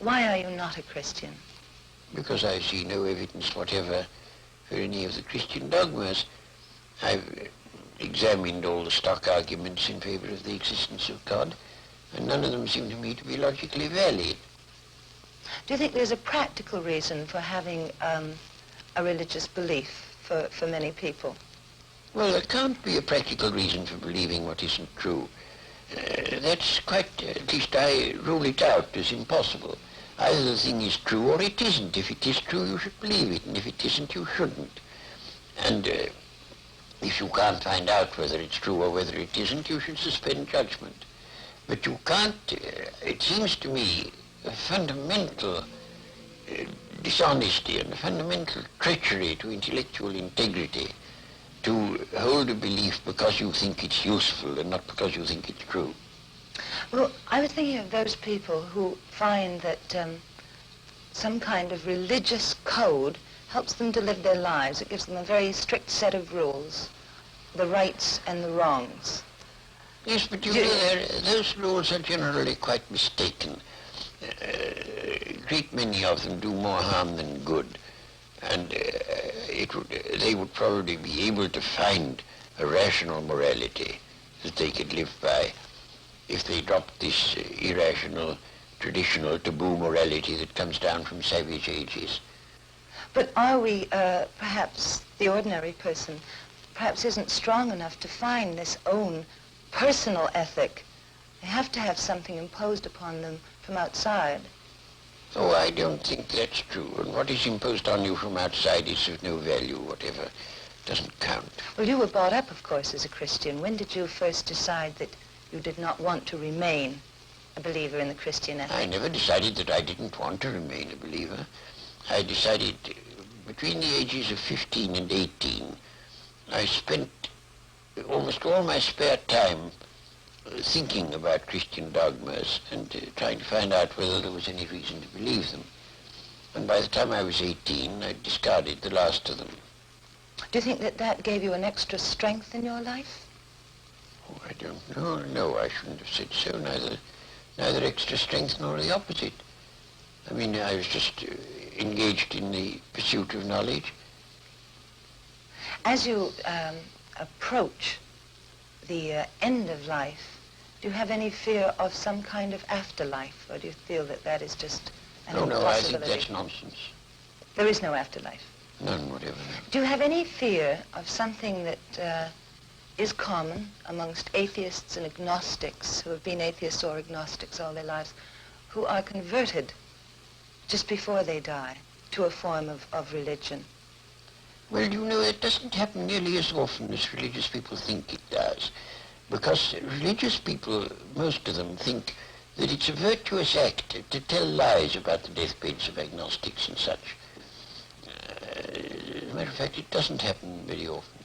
Why are you not a Christian? Because I see no evidence whatever for any of the Christian dogmas. I've examined all the stock arguments in favor of the existence of God, and none of them seem to me to be logically valid. Do you think there's a practical reason for having a religious belief for many people? Well, there can't be a practical reason for believing what isn't true. That's quite, at least I rule it out as impossible. Either the thing is true or it isn't. If it is true, you should believe it, and if it isn't, you shouldn't. And if you can't find out whether it's true or whether it isn't, you should suspend judgment. But you can't, it seems to me, a fundamental dishonesty and a fundamental treachery to intellectual integrity to hold a belief because you think it's useful and not because you think it's true. Well, I was thinking of those people who find that some kind of religious code helps them to live their lives. It gives them a very strict set of rules, the rights and the wrongs. Yes, but you know, those rules are generally quite mistaken. A great many of them do more harm than good. And they would probably be able to find a rational morality that they could live by if they dropped this irrational, traditional, taboo morality that comes down from savage ages. But are we, perhaps the ordinary person, perhaps isn't strong enough to find this own personal ethic? They have to have something imposed upon them from outside. Oh, I don't think that's true. And what is imposed on you from outside is of no value whatever. Doesn't count. Well, you were brought up, of course, as a Christian. When did you first decide that you did not want to remain a believer in the Christian ethic? I never decided that I didn't want to remain a believer. I decided between the ages of 15 and 18, I spent almost all my spare time thinking about Christian dogmas and trying to find out whether there was any reason to believe them. And by the time I was 18, I discarded the last of them. Do you think that that gave you an extra strength in your life? Oh, I don't know. No, I shouldn't have said so. Neither extra strength nor the opposite. I mean, I was just engaged in the pursuit of knowledge. As you approach the end of life, do you have any fear of some kind of afterlife, or do you feel that that is just an impossibility? No, I think that's nonsense. There is no afterlife? None whatever. Do you have any fear of something that is common amongst atheists and agnostics who have been atheists or agnostics all their lives, who are converted just before they die to a form of religion? Well, you know, it doesn't happen nearly as often as religious people think it does. Because religious people, most of them, think that it's a virtuous act to tell lies about the deathbeds of agnostics and such. As a matter of fact, it doesn't happen very often.